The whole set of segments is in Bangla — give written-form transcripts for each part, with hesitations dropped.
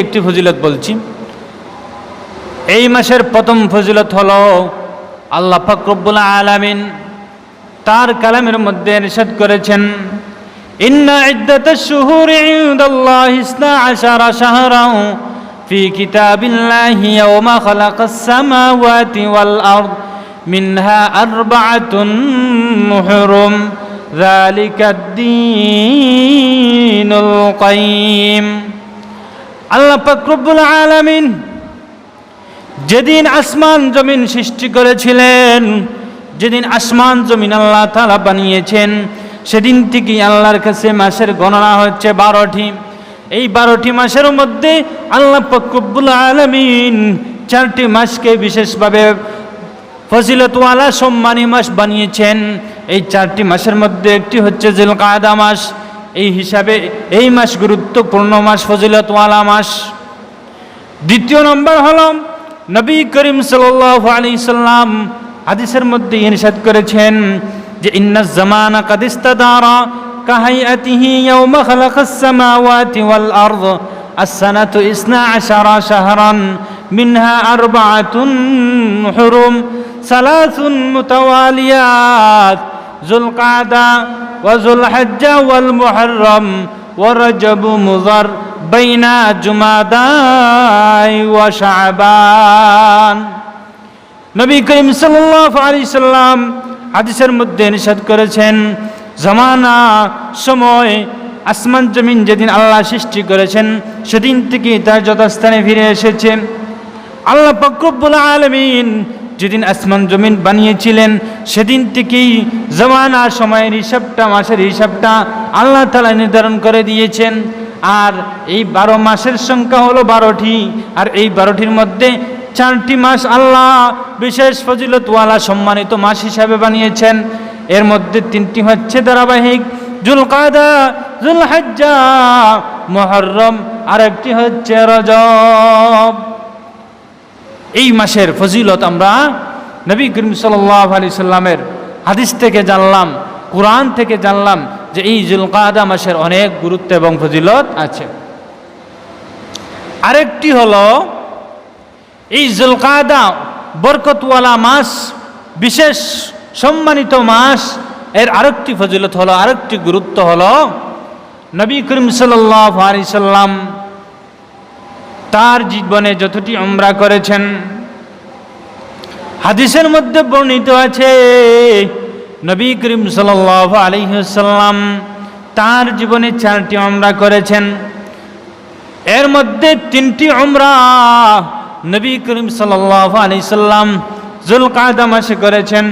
একটি ফজিলত বলছি। এই মাসের প্রথম ফজিলত হলো আল্লাহ পাক রব্বুল আলামিন তার কালামের মধ্যে ইরশাদ করেছেন, ইন্না ইদ্দাতাশ শুহুরি ইনদাল্লাহি 12 শাহরান ফি কিতাবিল্লাহি ইয়াওমা খালাকাস সামাওয়াতি ওয়াল আরদ মিনহা আরবাআতুন হুরুম যালিকাদ-দীনুল কাইয়্যিম। আল্লাহ পাক রব্বুল আলামিন যেদিন আসমান জমিন সৃষ্টি করেছিলেন, যেদিন আসমান জমিন আল্লাহ তাআলা বানিয়েছেন, সেদিন থেকে আল্লাহর কাছে মাসের গণনা হচ্ছে 12টি। এই 12টি মাসের মধ্যে আল্লাহ পাক রব্বুল আলামিন 4টি মাসকে বিশেষভাবে ফজিলতওয়ালা সম্মানী মাস বানিয়েছেন। এই 4টি মাসের মধ্যে একটি হচ্ছে জিলকাদা মাস। এই হিসাবে এই মাস গুরুত্বপূর্ণ মাস, ফজিলতওয়ালা মাস। দ্বিতীয় নম্বর হলো নবী করিম সাল্লাল্লাহু আলাইহি সাল্লাম হাদিসের মধ্যে ইরশাদ করেছেন যে ইন্নাজ জামানা কাদ ইস্তাদারা কাহাইয়াতিহি ইয়াওমা খালাকাস সামাওয়াতি ওয়াল আরদ as-sanatu 12 শাহরান মিনহা আরবাআতুন হুরুম সালাসুন মুতাওয়ালিয়াত যুলকাদা ওয়া যুলহজ্জা ওয়াল মুহররম ওয়া রজব মুযার বাইনা জুমাদাই ওয়া শাবান। নবী করিম সাল্লাল্লাহু আলাইহি সাল্লাম হাদিসের মধ্যে ইরশাদ করেছেন, জামানা সময় আসমান জমিন যেদিন আল্লাহ সৃষ্টি করেছেন সেদিন থেকে তার যথাস্থানে ফিরে এসেছে। আল্লাহ পাক রব্বুল আলামিন যেদিন আসমান জমিন বানিয়েছিলেন সেদিন থেকেই জামানা সময়ের হিসাবটা, মাসের হিসাবটা আল্লাহ তাআলা নির্ধারণ করে দিয়েছেন। আর এই 12 মাসের সংখ্যা হলো 12টি। আর এই 12টির মধ্যে 4টি মাস আল্লাহ বিশেষ ফজিলতওয়ালা সম্মানিত মাস হিসাবে বানিয়েছেন। এর মধ্যে 3টি হচ্ছে ধারাবাহিক, যুলকাদা, যুলহজ্জা, মুহররম, আর একটি হচ্ছে রজব। এই মাসের ফজিলত আমরা নবী করিম সাল্লাল্লাহু আলাইহি সাল্লামের হাদিস থেকে জানলাম, কোরআন থেকে জানলাম যে এই যুলকাদা মাসের অনেক গুরুত্ব এবং ফজিলত আছে। আরেকটি হলো এই যুলকাদা বরকতওয়ালা মাস, বিশেষ সম্মানিত মাস। এর আরেকটি ফজিলত হলো, আরেকটি গুরুত্ব হলো নবী করিম সাল্লাল্লাহু আলাইহি সাল্লাম তার জীবনে যতটি উমরা করেছেন, হাদিসের মধ্যে বর্ণিত আছে নবী করিম সাল্লাল্লাহু আলাইহি ওয়াসাল্লাম তার জীবনে 4টি উমরা করেছেন। এর মধ্যে 3টি উমরা নবী করিম সাল্লাল্লাহু আলাইহি সাল্লাম যুলকাদা মাসে করেছেন।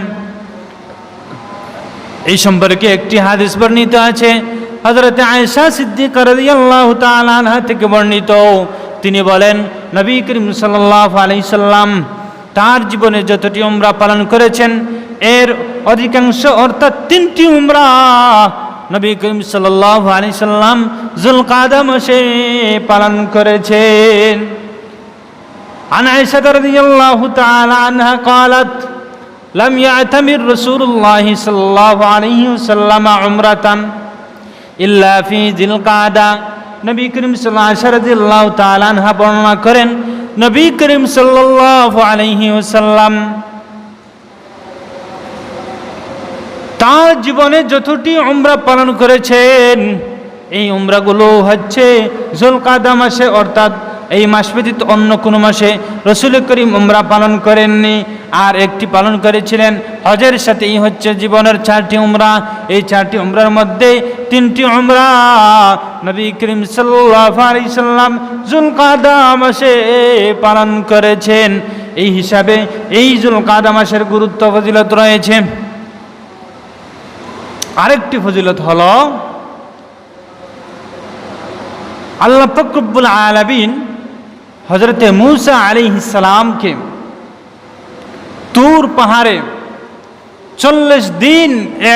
এই সম্পর্কে একটি হাদিস বর্ণিত আছে হযরত আয়েশা সিদ্দিকা রাদিয়াল্লাহু তাআলা আনহা থেকে বর্ণিত। তিনি বলেন, নবী করিম সাল্লাল্লাহু আলাইহি সাল্লাম তার জীবনে যতটি উমরা পালন করেছেন এর অধিকাংশ অর্থাৎ 3টি উমরা নবী করিম সাল্লাল্লাহু আলাইহি সাল্লাম যুলকাদা মাসে পালন করেছেন। আন আয়েশা রাদিয়াল্লাহু তাআলা আনহা قالت لم يعتمر رسول الله صلى الله عليه وسلم عمرة إلا في ذي القعدة। নবী করিম সাল্লাল্লাহু তাআলা আনহা বর্ণনা করেন, নবী করিম সাল্লাল্লাহু আলাইহি ওয়াসাল্লাম তার জীবনে যতটি উমরা পালন করেছেন এই উমরাগুলো হচ্ছে যুলকাদা মাসে, অর্থাৎ এই মাস ব্যতীত অন্য কোনো মাসে রাসূল করিম উমরা পালন করেননি। আর একটি পালন করেছিলেন হজের সাথে। এই হচ্ছে জীবনের 4টি উমরা। এই 4টি উমরার মধ্যে 3টি উমরা নবী করিম সাল্লাল্লাহু আলাইহি সাল্লাম যুলকাদা মাসে পালন করেছেন। এই হিসাবে এই যুলকাদা মাসের গুরুত্ব ফজিলত রয়েছে। আরেকটি ফজিলত হলো আল্লাহ পাক রব্বুল আলামিন হযরতে মূসা আলাইহিস সালামকে তুর পাহাড়ে 40 দিন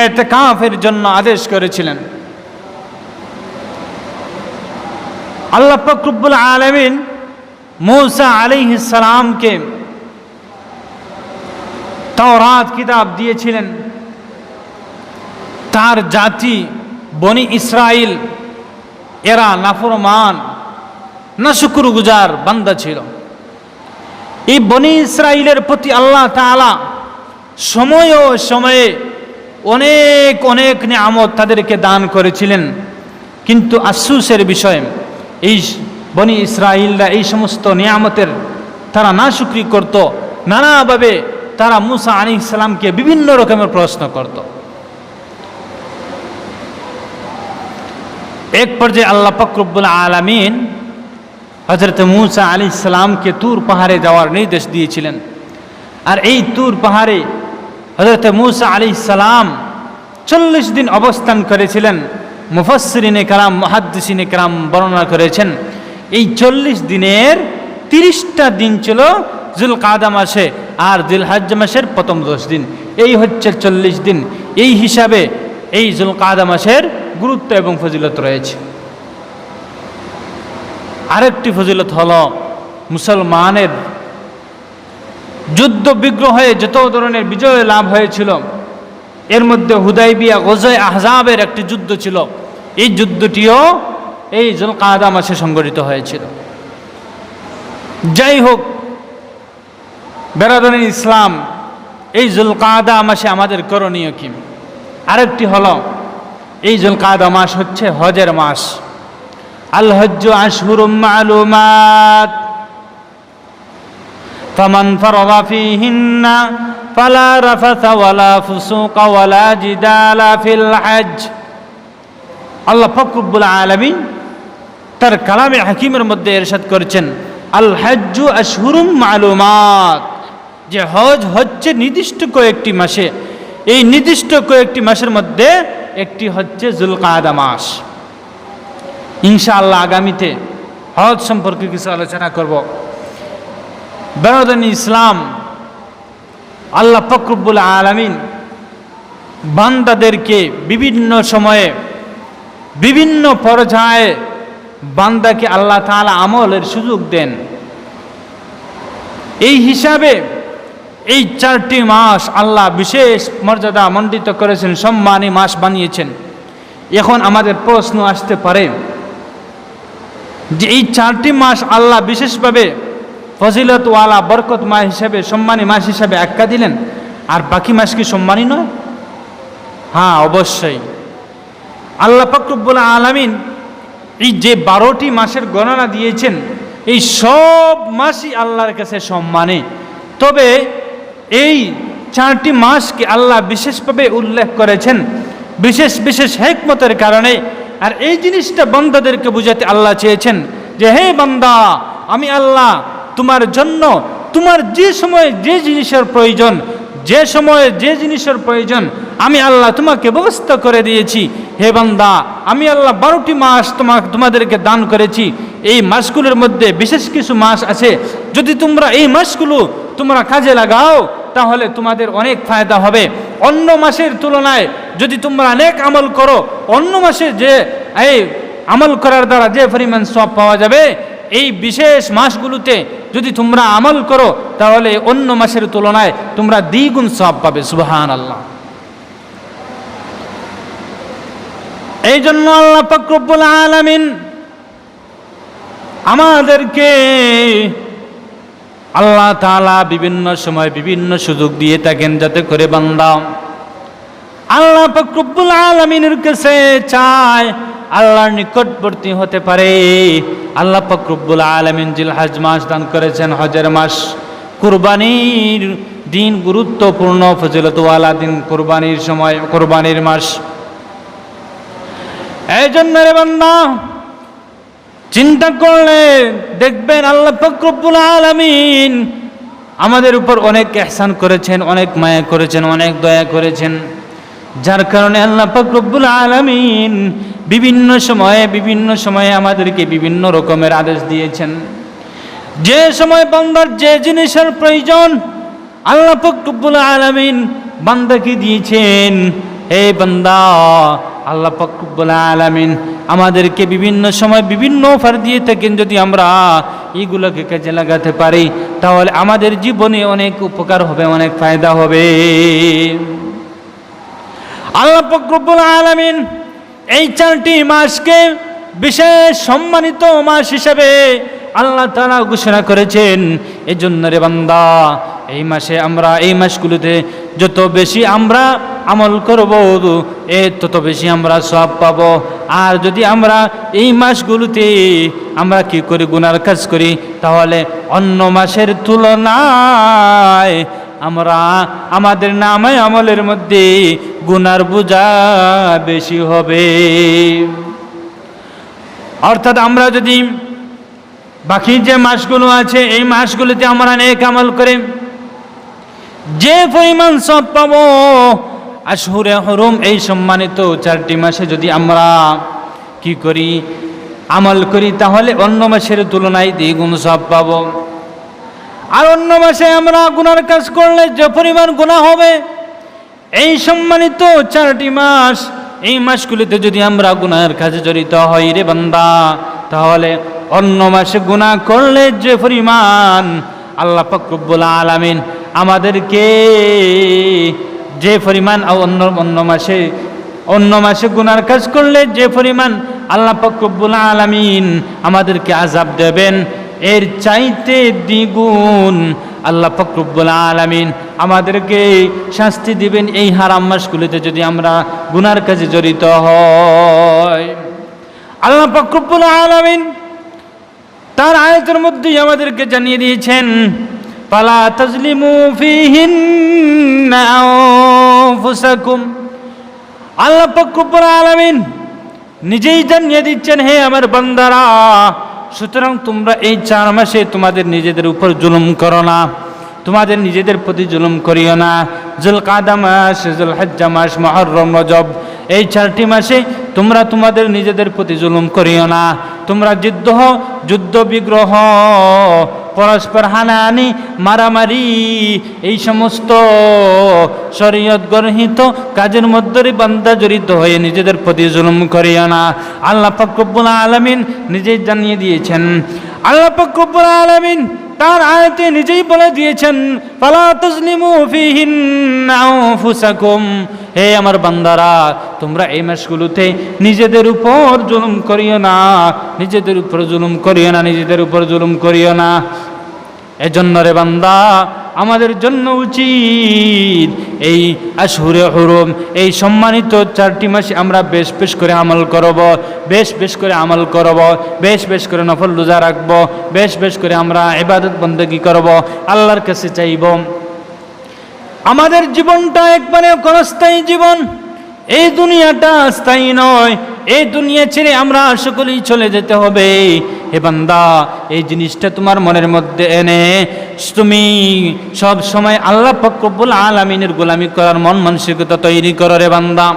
ইতিকাফের জন্য আদেশ করেছিলেন। আল্লাহ পাক রব্বুল আলামিন মূসা আলাইহিস সালামকে তাওরাত কিতাব দিয়েছিলেন। তার জাতি বনি ইসরাইল এরা নাফরমান, না শুকরগুজার বান্দা ছিল। এই বনি ইসরাইলের প্রতি আল্লাহ তাআলা সময়ে সময়ে অনেক অনেক নিয়ামত তাদেরকে দান করেছিলেন, কিন্তু আফসোসের বিষয় এই বনি ইসরাইলরা এই সমস্ত নিয়ামতের তারা নাশুকরি করত। নানাভাবে তারা মুসা আলাইহিস সালামকে বিভিন্ন রকমের প্রশ্ন করত। এক পর্যায়ে আল্লাহ পাক রব্বুল আলামিন হযরত মুসা আলাইহিস সালামকে তুর পাহাড়ে যাওয়ার নির্দেশ দিয়েছিলেন। আর এই তুর পাহাড়ে হযরত মুসা আলাইহিস সালাম 40 দিন অবস্থান করেছিলেন। মুফাসসিরিনে কেরাম, মুহাদ্দিসিনে কেরাম বর্ণনা করেছেন এই 40 দিনের 30টা দিন ছিল যুলকাদা মাসে আর যুলহজ্জ মাসের প্রথম 10 দিন, এই হচ্ছে 40 দিন। এই হিসাবে এই যুলকাদা মাসের গুরুত্ব এবং ফজিলত রয়েছে। আরেকটি ফজিলত হলো মুসলমানের যুদ্ধ বিগ্রহে যত ধরনের বিজয় লাভ হয়েছিল, এর মধ্যে হুদাইবিয়া গজওয়ে আহজাবের একটি যুদ্ধ ছিল। এই যুদ্ধটিও এই যুলকাদা মাসে সংঘটিত হয়েছিল। যাই হোক, বেরাদান ইসলাম, এই যুলকাদা মাসে আমাদের করণীয় কি? আরেকটি হলো এই যুলকাদা মাস হচ্ছে হজের মাস। আল হজ্জু আশহুরুম মালুমাত ফামান ফারাদা ফীহিন্না ফালা রাফাথা ওয়ালা ফুসুকা ওয়ালা জিদালা ফিল হজ্জ। আল্লাহ পাক রব্বুল আলামিন তার কালামে হাকিমের মধ্যে ইরশাদ করেছেন আল হজ্জু আশহুরুম মালুমাত, যে হজ হচ্ছে নির্দিষ্ট কয়েকটি মাসে। এই নির্দিষ্ট কয়েকটি মাসের মধ্যে একটি হচ্ছে যুলকাদা মাস। ইনশাআল্লাহ আগামীতে হজ সম্পর্কে কিছু আলোচনা করব। বেরাদান ইসলাম, আল্লাহ পাক রব্বুল আলামিন বান্দাদেরকে বিভিন্ন সময়ে বিভিন্ন পর্যায়ে বান্দাকে আল্লাহ তাআলা আমলের সুযোগ দেন। এই হিসাবে এই 4টি মাস আল্লাহ বিশেষ মর্যাদা মণ্ডিত করেছেন, সম্মানী মাস বানিয়েছেন। এখন আমাদের প্রশ্ন আসতে পারে যে এই 4টি মাস আল্লাহ বিশেষভাবে ফজিলতওয়ালা বরকত মাস হিসাবে, সম্মানী মাস হিসাবে আখ্যা দিলেন, আর বাকি মাস কি সম্মানী নয়? হ্যাঁ, অবশ্যই। আল্লাহ পাক রব্বুল আলামিন এই যে 12টি মাসের গণনা দিয়েছেন, এই সব মাসই আল্লাহর কাছে সম্মানী। তবে এই 4টি মাসকে আল্লাহ বিশেষভাবে উল্লেখ করেছেন বিশেষ বিশেষ হিকমতের কারণে। আর এই জিনিসটা বান্দাদেরকে বুঝাতে আল্লাহ চেয়েছেন যে হে বান্দা, আমি আল্লাহ তোমার জন্য তোমার যে সময়ে যে জিনিসের প্রয়োজন, যে সময়ে যে জিনিসের প্রয়োজন আমি আল্লাহ তোমাকে ব্যবস্থা করে দিয়েছি। হে বান্দা, আমি আল্লাহ 12টি মাস তোমাদেরকে দান করেছি। এই মাসগুলোর মধ্যে বিশেষ কিছু মাস আছে, যদি তোমরা এই মাসগুলো তোমরা কাজে লাগাও তাহলে তোমাদের অনেক ফায়দা হবে। অন্য মাসের তুলনায় যদি তোমরা অনেক আমল করো, অন্য মাসে যে এই আমল করার দ্বারা যে পরিমাণ সওয়াব পাওয়া যাবে, এই বিশেষ মাসগুলোতে যদি তোমরা আমল করো তাহলে অন্য মাসের তুলনায় তোমরা দ্বিগুণ সওয়াব পাবে। সুবহানাল্লাহ। এই জন্য আল্লাহ পাক রব্বুল আলামিন আমাদেরকে আল্লাহ তাআলা বিভিন্ন সময় বিভিন্ন সুযোগ দিয়ে থাকেন, যাতে করে বান্দা আল্লাহ পাক রব্বুল আলামিনের কাছে চায়, আল্লাহর নিকটবর্তী হতে পারে। আল্লাহ পাক রব্বুল আলামিন জিলহজ মাস দান করেছেন, হজের মাস, কুরবানির দিন, গুরুত্বপূর্ণ ফজিলতওয়ালা দিন, কুরবানির সময়, কুরবানির মাস। এই জন্য রে বান্দা, চিন্তা করলে দেখবেন আল্লাহ পাক রব্বুল আলামিন আমাদের উপর অনেক ইহসান করেছেন, অনেক মায়া করেছেন, অনেক দয়া করেছেন, যার কারণে আল্লাহ পাক রব্বুল আলামিন বিভিন্ন সময়ে আমাদেরকে বিভিন্ন রকমের আদেশ দিয়েছেন। যে সময় বান্দার যে জিনিসের প্রয়োজন আল্লাহ পাক রব্বুল আলামিন বান্দাকে দিয়েছেন। হে বান্দা, আল্লাহ পাক রব্বুল আলামিন আমাদেরকে বিভিন্ন সময় বিভিন্ন অফার দিয়ে থাকেন। যদি আমরা এইগুলোকে কাজে লাগাতে পারি তাহলে আমাদের জীবনে অনেক উপকার হবে, অনেক ফায়দা হবে। আল্লাহ পাক রব্বুল আলামিন এই 4টি মাসকে বিশেষ সম্মানিত মাস হিসেবে আল্লাহ তাআলা ঘোষণা করেছেন। এজন্য রে বান্দা, এই মাসে আমরা এই মাসগুলোতে যত বেশি আমরা আমল করব তত বেশি আমরা সওয়াব পাব। আর যদি আমরা এই মাসগুলোতে আমরা কি করি, গুনার কাজ করি, তাহলে অন্য মাসের তুলনায় আমরা আমাদের নামে আমলের মধ্যে গুনার বোঝা বেশি হবে। অর্থাৎ আমরা যদি বাকি যে মাসগুলো আছে এই মাসগুলোতে আমরা নেক আমল করে যে পরিমাণ সওয়াব পাবো, আশহুরে হুরুম এই সম্মানিত 4টি মাসে যদি আমরা কি করি, আমল করি, তাহলে অন্য মাসের তুলনায় দ্বিগুণ সওয়াব পাবো। আর অন্য মাসে আমরা গুনার কাজ করলে যে পরিমাণ গুনাহ হবে, এই সম্মানিত 4টি মাস এই মাসগুলিতে যদি আমরা গুনাহের কাজে জড়িত হই রে বান্দা, তাহলে অন্য মাসে গুনাহ করলে যে পরিমাণ আল্লাহ পাক রব্বুল আলামিন আমাদেরকে যে পরিমাণ অন্য মাসে গুনার কাজ করলে যে পরিমাণ আল্লাহ পাক রব্বুল আলামিন আমাদেরকে আযাব দেবেন, এর চাইতে দ্বিগুণ আল্লাহ পাক রব্বুল আলামিন আমাদেরকে শাস্তি দিবেন এই হারাম মাসগুলিতে যদি আমরা গুনার কাজে জড়িত হই। আল্লাহ পাক রব্বুল আলামিন তার আয়াতের মধ্যে আমাদেরকে জানিয়ে দিয়েছেন, ফালা তাজলিমু ফীহিন্না আনফুসাকুম। আল্লাহ পাক রব্বুল আলামিন নিজেই জানিয়ে দিচ্ছেন, হে আমার বান্দারা, সুতরাং তোমরা এই 4 মাসে তোমাদের নিজেদের উপর জুলুম করো না, তোমাদের নিজেদের প্রতি জুলুম করিও না। যুলকাদা মাস, যুলহজ্জা মাস, মুহররম, রজব, এই 4টি মাসে তোমরা তোমাদের নিজেদের প্রতি জুলুম করিও না। তোমরা যুদ্ধ বিগ্রহ, পরস্পর হানাহানি, মারামারি, এই সমস্ত শরীয়ত গর্হিত কাজের মধ্যে বান্দা জড়িত হয়ে নিজেদের প্রতি জুলুম করিও না। আল্লাহ পাক রব্বুল আলামিন নিজেই জানিয়ে দিয়েছেন। আল্লাহ পাক রব্বুল আলামিন তার আয়াতে নিজেই বলে দিয়েছেন, ফালা তাজলিমু ফীহিন্না আনফুসাকুম। হে আমার বান্দারা, তোমরা এই মাসগুলোতে নিজেদের উপর জুলুম করিও না, নিজেদের উপর জুলুম করিও না, নিজেদের উপর জুলুম করিও না। এজন্য রে বান্দা, আমাদের জন্য উচিত এই আশহুরে হুরুম, এই সম্মানিত 4টি মাসে আমরা বেশ বেশ করে আমল করব, বেশ বেশ করে আমল করব, বেশ বেশ করে নফল রোজা রাখব, বেশ বেশ করে আমরা ইবাদত বন্দেগী করব, আল্লাহর কাছে চাইব। আমাদের জীবনটা একবারে ক্ষণস্থায়ী জীবন, এই দুনিয়াটা স্থায়ী নয়। এই দুনিয়া ছেড়ে আমরা সকলেই চলে যেতে হবে। হে বান্দা, এই জিনিসটা তোমার মনের মধ্যে এনে তুমি সব সময় আল্লাহ পাক রব্বুল আলামিনের গোলামি করার মন মানসিকতা তৈরি করো রে বান্দা।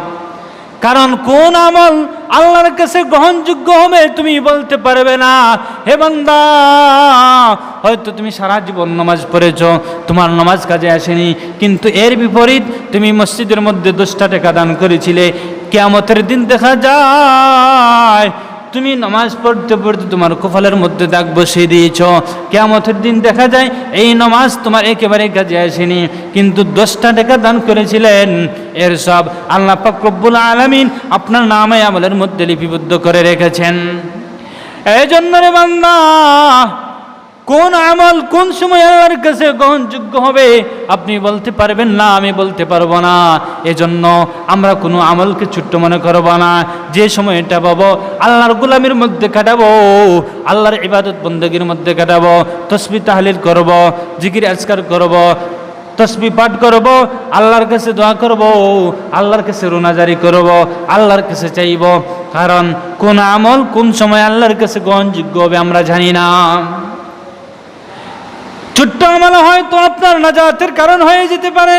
কারণ কোন আমল আল্লাহর কাছে গ্রহণযোগ্য হবে তুমি বলতে পারবে না। হে বান্দা, হয়তো তুমি সারা জীবন নামাজ পড়েছো, তোমার নামাজ কাজে আসেনি, কিন্তু এর বিপরীত তুমি মসজিদের মধ্যে 10টা টাকা দান করেছিলে, কিয়ামতের দিন দেখা যায় তুমি নামাজ পড়তে পড়তে তোমার কপালের মধ্যে দাগ বসিয়ে দিয়েছ। কিয়ামতের দিন দেখা যায় এই নামাজ তোমার একেবারে কাজে আসেনি, কিন্তু 10টা টাকা দান করেছিলেন, এর সব আল্লাহ পাক রব্বুল আলামিন আপনার নামে আমলের মধ্যে লিপিবদ্ধ করে রেখেছেন। এই জন্য রে বান্দা, কোন আমল কোন সময় আল্লাহর কাছে গ্রহণযোগ্য হবে আপনি বলতে পারবেন না, আমি বলতে পারবো না। এজন্য আমরা কোনো আমলকে ছোট্ট মনে করবো না। যে সময়টা পাবো আল্লাহর গোলামির মধ্যে কাটাবো, আল্লাহর ইবাদত বন্দেগীর মধ্যে কাটাবো, তাসবিহ তাহলিল করব, জিকির আজকার করব, তসবিহ পাঠ করব, আল্লাহর কাছে দোয়া করব, আল্লাহর কাছে রোনাজারি করব, আল্লাহর কাছে চাইব। কারণ কোন আমল কোন সময় আল্লাহর কাছে গ্রহণযোগ্য হবে আমরা জানি না। ছোট্ট আমল হয়তো আপনার নাজাতের কারণ হয়ে যেতে পারে।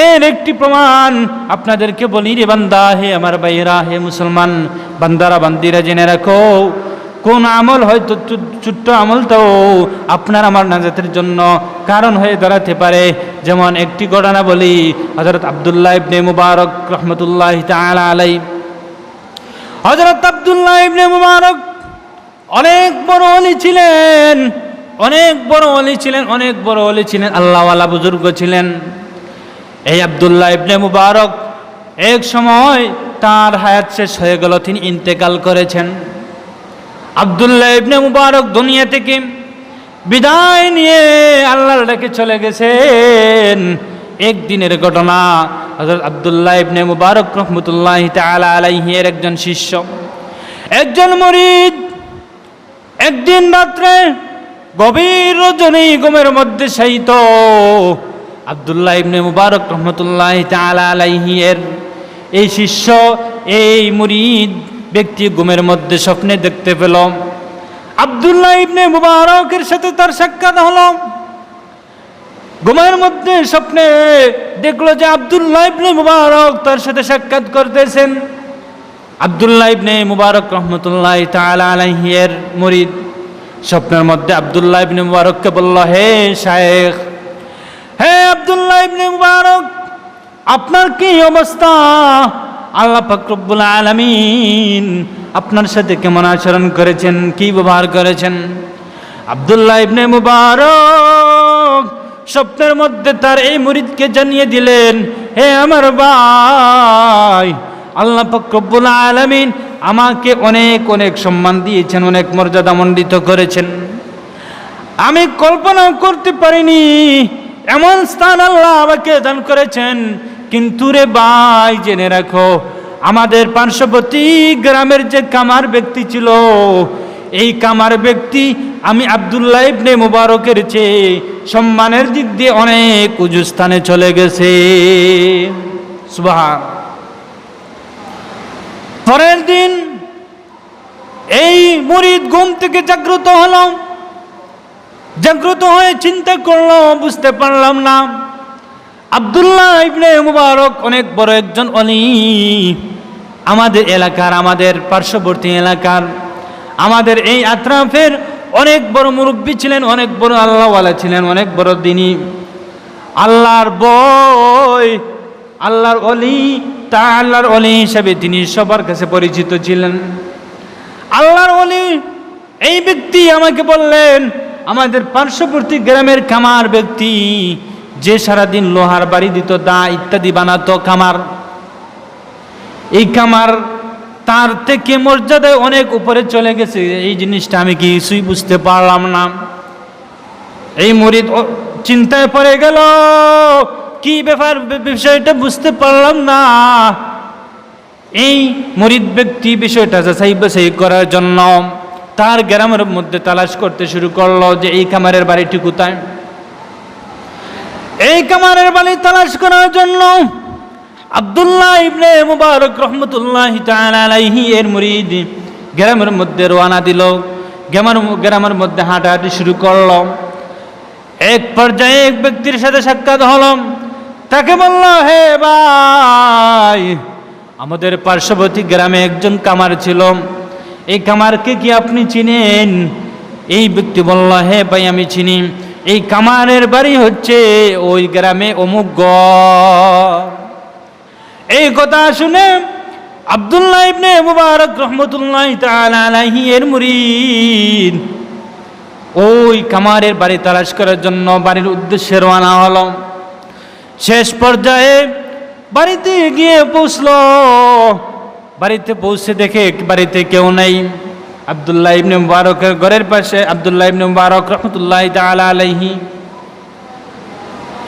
এর একটি প্রমাণ আপনাদেরকে বলি রে বান্দা, হে আমার ভাইয়েরা, হে মুসলমান বান্দারা বান্দিরা, জেনে রাখো কোন আমল হয়তো ছোট্ট আমলটাও আপনার আমার নাজাতের জন্য কারণ হয়ে দাঁড়াতে পারে। যেমন একটি ঘটনা বলি, হযরত আব্দুল্লাহ ইবনে মুবারক রাহমাতুল্লাহি তাআলা আলাইহি, হযরত আব্দুল্লাহ ইবনে মুবারক অনেক বড় ওলি ছিলেন, অনেক বড় ওলি ছিলেন, অনেক বড় ওলি ছিলেন, আল্লাহওয়ালা বুজুর্গ ছিলেন। এই আব্দুল্লাহ ইবনে মুবারক এক সময় তার হায়াত শেষ হয়ে গেল, তিনি ইন্তেকাল করেছেন। আব্দুল্লাহ ইবনে মুবারক দুনিয়া থেকে বিদায় নিয়ে আল্লাহর ডাকে চলে গেছেন। একদিনের ঘটনা, হযরত আব্দুল্লাহ ইবনে মুবারক রাহমাতুল্লাহি তাআলা আলাইহি এর একজন শিষ্য, একজন মুরিদ একদিন রাত্রে গভীর রজনী ঘুমের মধ্যে শায়িত আব্দুল্লাহ ইবনে মুবারক রাহমাতুল্লাহি তাআলা আলাইহি এর এই শিষ্য, এই মুরিদ ব্যক্তি ঘুমের মধ্যে স্বপ্নে দেখতে পেল আব্দুল্লাহ ইবনে মুবারকের সাথে তার সাক্ষাৎ হলো। ঘুমের মধ্যে স্বপ্নে দেখলো যে আব্দুল্লাহ ইবনে মুবারক তার সাথে সাক্ষাৎ করতেছেন। আব্দুল্লাহ ইবনে মুবারক রাহমাতুল্লাহি তাআলা আলাইহি এর মুরিদ স্বপ্নের মধ্যে আব্দুল্লাহ ইবনে মুবারককে বলল, হে শায়েখ, হে আব্দুল্লাহ ইবনে মুবারক, আপনার কি অবস্থা? আল্লাহ পাক রব্বুল আলামিন আপনার সাথে কেমন আচরণ করেছেন, কি ব্যবহার করেছেন? আব্দুল্লাহ ইবনে মুবারক স্বপ্নের মধ্যে তার এই মুরিদকে জানিয়ে দিলেন, হে আমার ভাই, আল্লাহ পাক রব্বুল আলামিন আমাকে অনেক অনেক সম্মান দিয়েছেন, অনেক মর্যাদা মণ্ডিত করেছেন। আমি কল্পনা করতে পারিনি এমন স্থান আল্লাহ আমাকে দান করেছেন। কিন্তু রে ভাই, জেনে রাখো, আমাদের পার্শ্ববর্তী গ্রামের যে কামার ব্যক্তি ছিল, এই কামার ব্যক্তি আমি আব্দুল্লাহ ইবনে মুবারকের চেয়ে সম্মানের দিক দিয়ে অনেক উঁচু স্থানে চলে গেছে। সুবহান। পরের দিন এই মুরিদ ঘুম থেকে জাগ্রত হলো। জাগ্রত হয়ে চিন্তা করলো, বুঝতে পারলাম না, আব্দুল্লাহ ইবনে মুবারক অনেক বড় একজন ওলি, আমাদের এলাকার, আমাদের পার্শ্ববর্তী এলাকার, আমাদের এই আত্রাফের অনেক বড় মুরব্বী ছিলেন, অনেক বড় আল্লাহওয়ালা ছিলেন, অনেক বড় দিনী, আল্লাহর বই, আল্লাহর ওলি, তা আল্লাহর ওলি হিসাবে তিনি সবার কাছে পরিচিত ছিলেন। আল্লাহর ওলি এই ব্যক্তি আমাকে বললেন, আমাদের পার্শ্ববর্তী গ্রামের কামার ব্যক্তি, যে সারাদিন লোহার বাড়ি দিত, দা ইত্যাদি বানাতো কামার, এই কামার তার থেকে মর্যাদায় অনেক উপরে চলে গেছে। এই জিনিসটা আমি কিছুই বুঝতে পারলাম না। এই মুরিদ চিন্তায় পড়ে গেল, কি ব্যাপার, বিষয়টা বুঝতে পারলাম না। এই মুরিদ ব্যক্তি বিষয়টা যাচাই বাছাই করার জন্য তার গ্রামের মধ্যে তালাশ করতে শুরু করলো যে এই কামারের বাড়িটি কোথায়। এই কামারের বাড়ি তালাশ করার জন্য আব্দুল্লাহ ইবনে মুবারক রাহমাতুল্লাহি তাআলা আলাইহি এর মুরিদ গ্রামের মধ্যে রওনা দিল। গ্রামের মধ্যে হাঁটাহাঁটি শুরু করলো। এক পর্যায়ে এক ব্যক্তির সাথে সাক্ষাৎ হলো। তাকে বলল, হে ভাই, আমাদের পার্শ্ববর্তী গ্রামে একজন কামার ছিল, এই কামারকে কি আপনি চিনেন? এই ব্যক্তি বলল, হে ভাই, আমি চিনি, এই কামারের বাড়ি হচ্ছে ওই গ্রামে অমুক ঘর। এই কথা শুনে আব্দুল্লাহ ইবনে মুবারক রাহমাতুল্লাহি তাআলা আলাইহি এর মুরিদ ওই কামারের বাড়ি তালাশ করার জন্য বাড়ির উদ্দেশ্যে রওনা হলো। শেষ পর্যায়ে বাড়িতে গিয়ে পৌঁছলো। বাড়িতে পৌঁছে দেখে বাড়িতে কেউ নেই। আব্দুল্লাহ ইবনে মুবারকের ঘরের পাশে আব্দুল্লাহ ইবনে মুবারক রাহমাতুল্লাহি তাআলা আলাইহি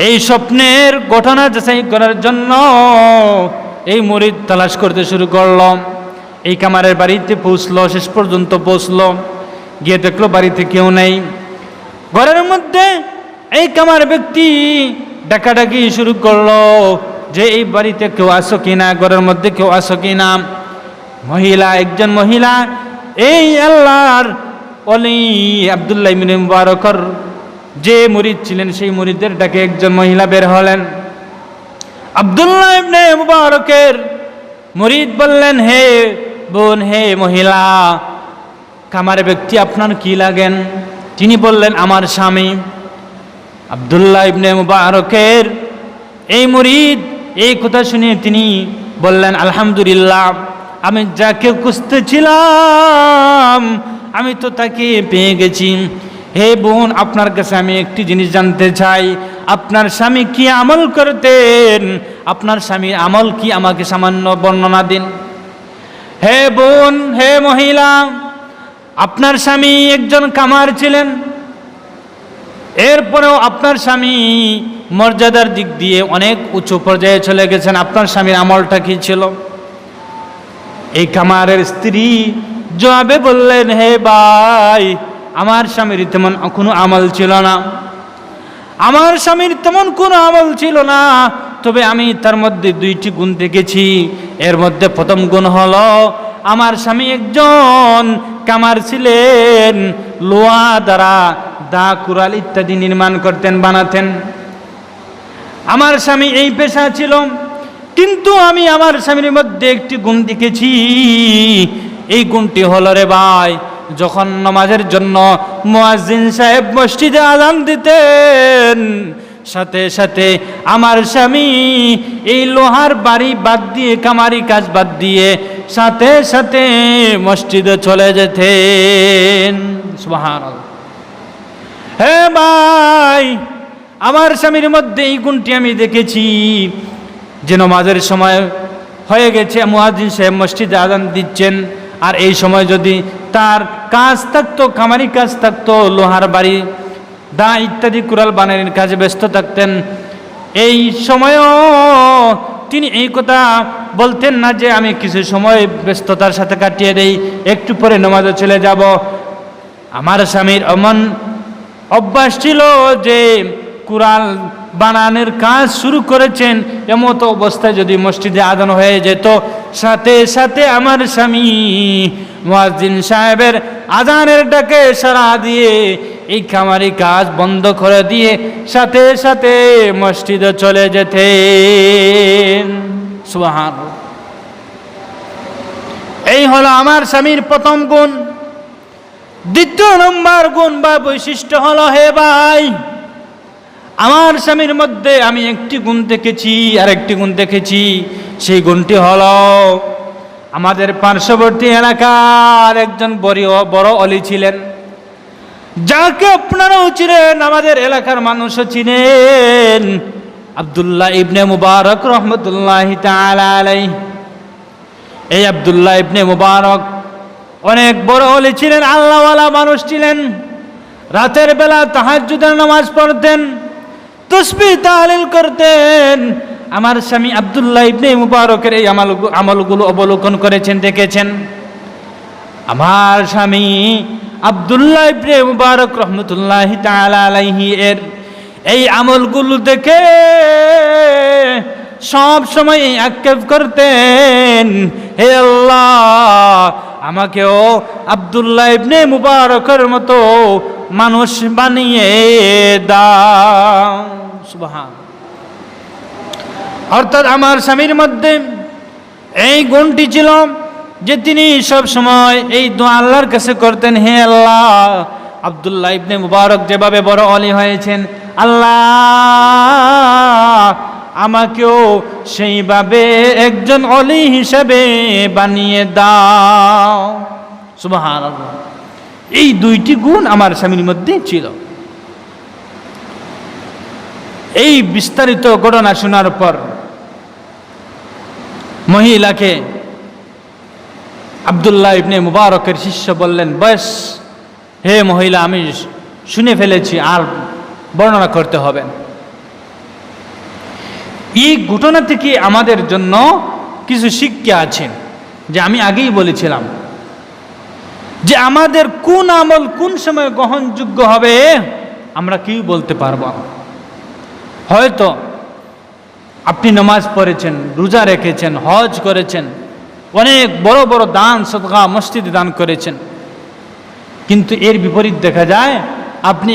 এই স্বপ্নের ঘটনা যাচাই করার জন্য এই মুরিদ তালাশ করতে শুরু করলো। এই কামারের বাড়িতে পৌঁছলো, শেষ পর্যন্ত পৌঁছলো। গিয়ে দেখলো বাড়িতে কেউ নেই। ঘরের মধ্যে এই কামার ব্যক্তি ডাকাডাকি শুরু করলো যে এই বাড়িতে কেউ আসো কিনা, ঘরের মধ্যে কেউ আসো কিনা। মহিলা, একজন মহিলা, এই আল্লাহর ওলি আব্দুল্লাহ ইবনে মুবারকের যে মুরিদ ছিলেন সেই মুরিদের ডাকে একজন মহিলা বের হলেন। আব্দুল্লাহ ইবনে মুবারকের মুরিদ বললেন, হে বোন, হে মহিলা, কামার ব্যক্তি আপনার কি লাগেন? তিনি বললেন, আমার স্বামী। আব্দুল্লাহ ইবনে মুবারকের এই মুরিদ এই কথা শুনে তিনি বললেন, আলহামদুলিল্লাহ, আমি যাকে খুঁজতেছিলাম আমি তো তাকে পেয়ে গেছি। হে বোন, আপনার কাছে আমি একটি জিনিস জানতে চাই, আপনার স্বামী কি আমল করতেন? আপনার স্বামীর আমল কি আমাকে সামান্য বর্ণনা দিন। হে বোন, হে মহিলা, আপনার স্বামী একজন কামার ছিলেন, এরপরেও আপনার স্বামী মর্যাদার দিক দিয়ে অনেক উঁচু পর্যায়ে চলে গেছেন। আপনার স্বামীর আমলটা কি ছিল? এই কামারের স্ত্রী জবাবে বললেন, হে ভাই, আমার স্বামীর তেমন কোনো আমল ছিল না, আমার স্বামীর তেমন কোনো আমল ছিল না, তবে আমি তার মধ্যে দুইটি গুণ দেখেছি। এর মধ্যে প্রথম গুণ হলো আমার স্বামী একজন কামার ছিলেন, লোহা দ্বারা দা কুড়াল ইত্যাদি নির্মাণ করতেন, বানাতেন। আমার স্বামী এই পেশা ছিল, কিন্তু আমি আমার স্বামীর মধ্যে একটি গুণ দেখেছি। এই গুণটি হলো, রে ভাই, যখন নামাজের জন্য মুয়াজ্জিন সাহেব মসজিদে আযান দিতেন, সাথে সাথে আমার স্বামী এই লোহার বাড়ি বাদ দিয়ে, কামারি কাজ বাদ দিয়ে সাথে সাথে মসজিদে চলে যেতেন। সুবহানাল্লাহ। হে ভাই, আমার স্বামীর মধ্যে এই গুণটি আমি দেখেছি যে নামাজের সময় হয়ে গেছে, মুয়াজ্জিন সাহেব মসজিদে আযান দিচ্ছেন, আর এই সময় যদি তার কাজ থাকতো, কামারি কাজ থাকতো, লোহার বাড়ি দা ইত্যাদি কুড়াল বানানোর কাজে ব্যস্ত থাকতেন, এই সময়ও তিনি এই কথা বলতেন না যে আমি কিছু সময় ব্যস্ততার সাথে কাটিয়ে দেই, একটু পরে নামাজে চলে যাব। আমার স্বামীর এমন অভ্যাস ছিল যে কুড়াল বানানোর কাজ শুরু করেছেন, এমত অবস্থায় যদি মসজিদে আযান হয়ে যেত, সাথে সাথে আমার স্বামী মুয়াজ্জিন সাহেবের আযানের ডাকে সাড়া দিয়ে এই কামারি কাজ বন্ধ করে দিয়ে সাথে সাথে মসজিদে চলে যেতেন। সুবহানাল্লাহ। এই হলো আমার স্বামীর প্রথম গুণ। দ্বিতীয় নম্বর গুণ বা বৈশিষ্ট্য হলো, হে ভাই, আমার স্বামীর মধ্যে আমি একটি গুণ দেখেছি, আর একটি গুণ দেখেছি। সেই গুণটি হলো, আমাদের পার্শ্ববর্তী এলাকার একজন বড় অলি ছিলেন, যাকে আপনারাও চিনেন, আমাদের এলাকার মানুষও চিনেন, আব্দুল্লাহ ইবনে মুবারক রহমতুল্লাহি তাআলা আলাইহি। এই আব্দুল্লাহ ইবনে মুবারক অনেক বড় অলি ছিলেন, আল্লাহওয়ালা মানুষ ছিলেন। রাতের বেলা তাহাজ্জুদের নামাজ পড়তেন, তাসবিহ তাহলিল করতেন। আমার স্বামী আব্দুল্লাহ ইবনে মুবারকের এই আমলগুলো অবলোকন করেছেন, দেখেছেন। আমার স্বামী আব্দুল্লাহ ইবনে মুবারক রহমতুল্লাহি তাআলা আলাইহি এর এই আমলগুলো দেখে সব সময় আক্ষেপ করতেন, হে আল্লাহ, আমাকেও আব্দুল্লাহ ইবনে মুবারকের মতো মানুষ বানিয়ে দাও। সুবহানাল্লাহ। অর্থাৎ আমার স্বামীর মধ্যে এই গুণটি ছিল যে তিনি সব সময় এই দোয়া আল্লাহর কাছে করতেন, হে আল্লাহ, আব্দুল্লাহ ইবনে মুবারক যেভাবে বড় অলি হয়েছেন, আল্লাহ আমাকেও সেইভাবে একজন অলি হিসেবে বানিয়ে দাও। সুবহানাল্লাহ। এই দুইটি গুণ আমার স্বামীর মধ্যে ছিল। এই বিস্তারিত ঘটনা শোনার পর মহিলাকে আব্দুল্লাহ ইবনে মুবারকের শিষ্য বললেন, বস, হে মহিলা, আমি শুনে ফেলেছি, আর বর্ণনা করতে হবে না। এই ঘটনা থেকে আমাদের জন্য কিছু শিক্ষা আছে, যে আমি আগেই বলেছিলাম যে আমাদের কোন আমল কোন সময় গ্রহণযোগ্য হবে আমরা কেউ বলতে পারবো না। হয়তো আপনি নামাজ পড়েছেন, রোজা রেখেছেন, হজ করেছেন, অনেক বড় বড় দান সদকা মসজিদে দান করেছেন, কিন্তু এর বিপরীত দেখা যায় আপনি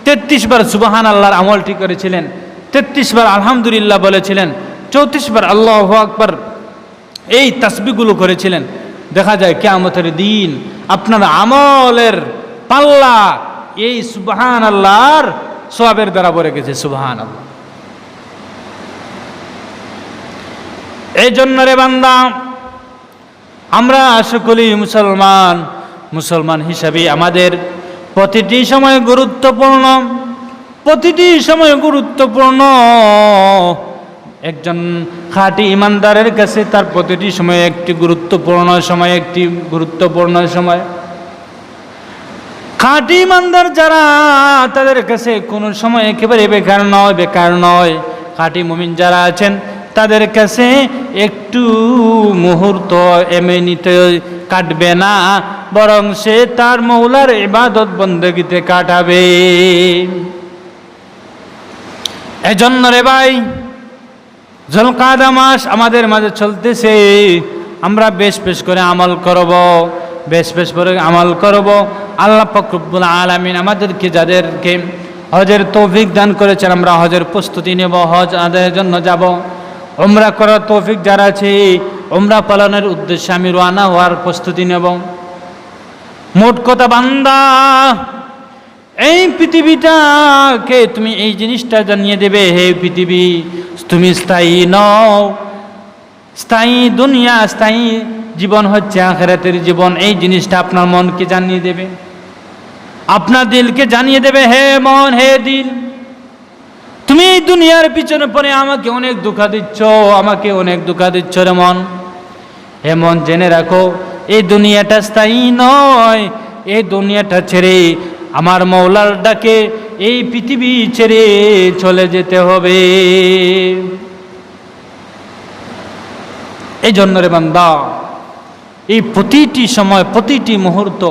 33 বার সুবহান আল্লাহর আমলটি করেছিলেন, 33 বার আলহামদুলিল্লাহ বলেছিলেন, 34 বার আল্লাহু আকবার এই তাসবিহগুলো করেছিলেন। দেখা যায় কিয়ামতের দিন আপনার আমলের পাল্লা এই সুবহান আল্লাহর সওয়াবের দ্বারা ভরে গেছে। সুবহান আল্লাহ। এই জন্য রে বান্দা, আমরা সকলেই মুসলমান হিসাবে আমাদের প্রতিটি সময় গুরুত্বপূর্ণ, প্রতিটি সময় গুরুত্বপূর্ণ। একজন খাঁটি ইমানদারের কাছে তার প্রতিটি সময় একটি গুরুত্বপূর্ণ সময়, একটি গুরুত্বপূর্ণ সময়। খাঁটি ইমানদার যারা, তাদের কাছে কোনো সময় একেবারে বেকার নয়। খাঁটি মুমিন যারা আছেন তাদের কাছে একটু মুহূর্ত এমনিতে কাটবে না, বরং সে তার মৌলার ইবাদত বন্দেগীতে কাটাবে। এজন্য রে ভাই, জুলকাদা মাস আমাদের মাঝে চলতেছে, আমরা বেশ করে আমল করব, বেশ করে আমল করব। আল্লাহ পাক রব্বুল আলামিন আমাদেরকে, যাদেরকে হজের তৌফিক দান করেছেন, আমরা হজের প্রস্তুতি নেব, হজ আদায়ের জন্য যাব। উমরা করার তৌফিক যারা আছে, উমরা পালনের উদ্দেশ্যে আমি রওনা হওয়ার প্রস্তুতি নেব। মোট কথা বান্দা, এই পৃথিবীটাকে তুমি এই জিনিসটা জানিয়ে দেবে, হে পৃথিবী তুমি স্থায়ী নও, স্থায়ী দুনিয়া, স্থায়ী জীবন হচ্ছে আখিরাতের জীবন। এই জিনিসটা আপনার মনকে জানিয়ে দেবে, আপনার দিলকে জানিয়ে দেবে, হে মন, হে দিল, তুমি এই দুনিয়ার পিছনে পড়ে আমাকে অনেক ধোঁকা দিচ্ছ রে মন। হে মন, জেনে রাখো এই দুনিয়াটা স্থায়ী নয়। এই দুনিয়াটা ছেড়ে আমার মৌলার ডাকে এই পৃথিবী ছেড়ে চলে যেতে হবে। এই জন্য রে বান্দা, এই প্রতিটি সময়, প্রতিটি মুহূর্ত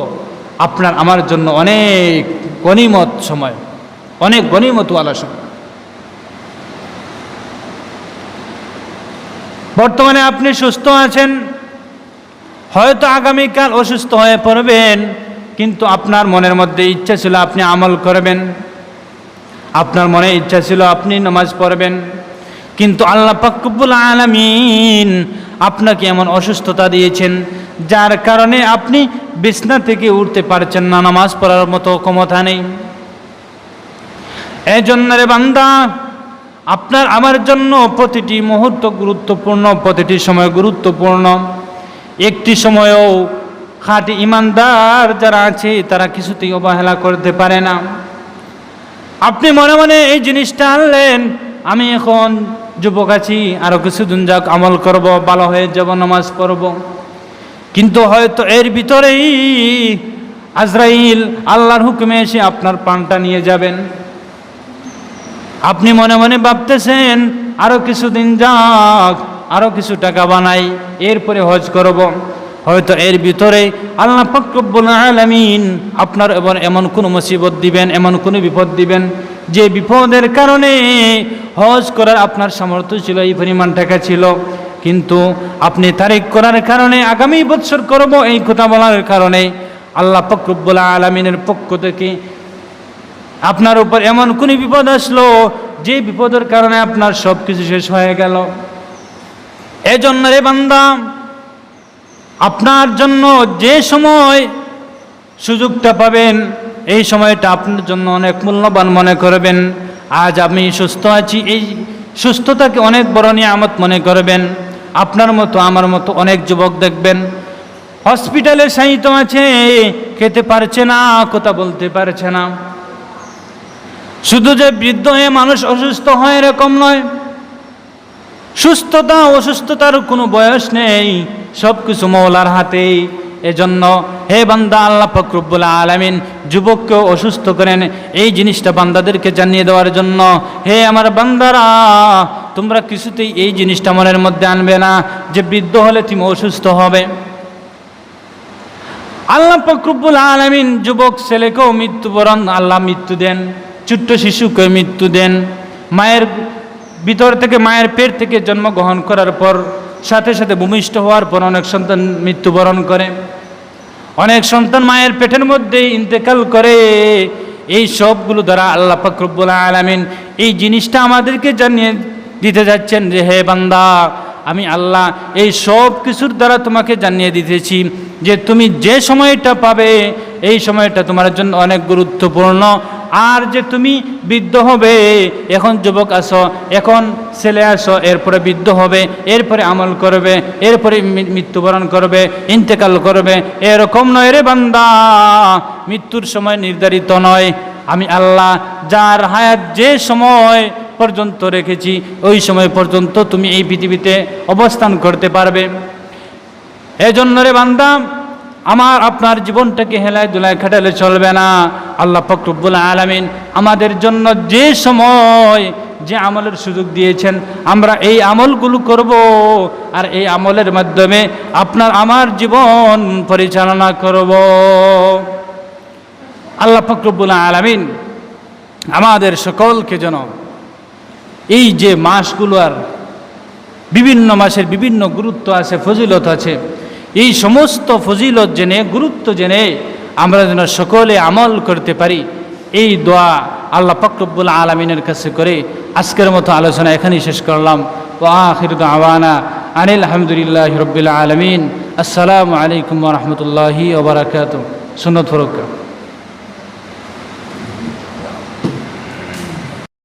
আপনার আমার জন্য অনেক গনিমত সময়, অনেক গনিমতওয়ালা সময়। বর্তমানে আপনি সুস্থ আছেন, হয়তো আগামীকাল অসুস্থ হয়ে পড়বেন, কিন্তু আপনার মনের মধ্যে ইচ্ছা ছিল আপনি আমল করবেন, আপনার মনে ইচ্ছা ছিল আপনি নামাজ পড়বেন, কিন্তু আল্লাহ পাক রব্বুল আলামিন আপনাকে এমন অসুস্থতা দিয়েছেন যার কারণে আপনি বিছনা থেকে উঠতে পারছেন না, নামাজ পড়ার মতো ক্ষমতা নেই। এই জন্য রে বান্দা, আপনার আমার জন্য প্রতিটি মুহূর্ত গুরুত্বপূর্ণ, প্রতিটি সময় গুরুত্বপূর্ণ। একটি সময়ও খাঁটি ইমানদার যারা আছে তারা কিছুতেই অবহেলা করতে পারে না। আপনি মনে মনে এই জিনিসটা আনলেন, আমি এখন যুবক আছি, আরও কিছুদিন যাক আমল করব, ভালো হয়ে যাব, নামাজ পড়ব, কিন্তু হয়তো এর ভিতরেই আজরাইল আল্লাহর হুকুমে এসে আপনার প্রাণটা নিয়ে যাবেন। আপনি মনে মনে ভাবতেছেন আরও কিছুদিন যাক, আরও কিছু টাকা বানাই, এরপরে হজ করব। হয়তো এর ভিতরে আল্লাহ পাক রব্বুল আলামিন আপনার এমন কোনো মুসিবত দিবেন, এমন কোনো বিপদ দিবেন, যে বিপদের কারণে হজ করার আপনার সামর্থ্য ছিল, এই পরিমাণ টাকা ছিল, কিন্তু আপনি তারিখ করার কারণে, আগামী বছর করব এই কথা বলার কারণে আল্লাহ পাক রব্বুল আলামিনের পক্ষ থেকে আপনার উপর এমন কোন বিপদ আসলো, যে বিপদের কারণে আপনার সব কিছু শেষ হয়ে গেল। এজন্য রে বান্দা, আপনার জন্য যে সময় সুযোগটা পাবেন, এই সময়টা আপনার জন্য অনেক মূল্যবান মনে করবেন। আজ আমি সুস্থ আছি, এই সুস্থতাকে অনেক বড় নিয়ামত মনে করবেন। আপনার মতো আমার মতো অনেক যুবক দেখবেন হসপিটালে শায়িত আছে, খেতে পারছে না, কথা বলতে পারছে না। শুধু যে বৃদ্ধ হয়ে মানুষ অসুস্থ হয় এরকম নয়, সুস্থতা অসুস্থতার কোনো বয়স নেই, সব কিছু মওলার হাতেই। এজন্য হে বান্দা, আল্লাহ পাক রব্বুল আলামিন যুবককে অসুস্থ করেন এই জিনিসটা বান্দাদেরকে জানিয়ে দেওয়ার জন্য। হে আমার বান্দারা, তোমরা কিছুতেই এই জিনিসটা মনের মধ্যে আনবে না যে বৃদ্ধ হলে তুমি অসুস্থ হবে। আল্লাহ পাক রব্বুল আলামিন যুবক ছেলেকেও মৃত্যুবরণ আল্লাহ মৃত্যু দেন, ছোট্ট শিশুকে মৃত্যু দেন। মায়ের ভিতর থেকে, মায়ের পেট থেকে জন্মগ্রহণ করার পর সাথে সাথে ভূমিষ্ঠ হওয়ার পর অনেক সন্তান মৃত্যুবরণ করে, অনেক সন্তান মায়ের পেটের মধ্যেই ইন্তেকাল করে। এই সবগুলো দ্বারা আল্লাহ পাক রব্বুল আলামিন এই জিনিসটা আমাদেরকে জানিয়ে দিতে যাচ্ছেন যে হে বান্দা, আমি আল্লাহ এই সব কিছুর দ্বারা তোমাকে জানিয়ে দিতেছি যে তুমি যে সময়টা পাবে এই সময়টা তোমার জন্য অনেক গুরুত্বপূর্ণ। আর যে তুমি বৃদ্ধ হবে, এখন যুবক আসো, এখন ছেলে আসো, এরপরে বৃদ্ধ হবে, এরপরে আমল করবে, এরপরে মৃত্যুবরণ করবে, ইন্তেকাল করবে, এরকম নয় রে বান্দা। মৃত্যুর সময় নির্ধারিত নয়। আমি আল্লাহ যার হায়াত যে সময় পর্যন্ত রেখেছি ওই সময় পর্যন্ত তুমি এই পৃথিবীতে অবস্থান করতে পারবে। এজন্য রে বান্দা, আমার আপনার জীবনটাকে হেলায় দুলায় খাটালে চলবে না। আল্লাহ পাক রব্বুল আলামিন আমাদের জন্য যে সময় যে আমলের সুযোগ দিয়েছেন, আমরা এই আমলগুলো করব, আর এই আমলের মাধ্যমে আপনার আমার জীবন পরিচালনা করব। আল্লাহ পাক রব্বুল আলামিন আমাদের সকলকে যেন এই যে মাসগুলোর বিভিন্ন মাসের বিভিন্ন গুরুত্ব আছে, ফজিলত আছে, এই সমস্ত ফজিলত জেনে, গুরুত্ব জেনে আমরা যেন সকলে আমল করতে পারি, এই দোয়া আল্লাহ পাক রব্বুল আলামিনের কাছে করে আজকের মতো আলোচনা এখানেই শেষ করলাম। ওয়া আখিরু দাওয়ানা আনিল হামদুলিল্লাহি রাব্বিল আলামিন। আসসালামু আলাইকুম ওয়া রাহমাতুল্লাহি ওয়া বারাকাতুহু। সুন্নাত ফরক।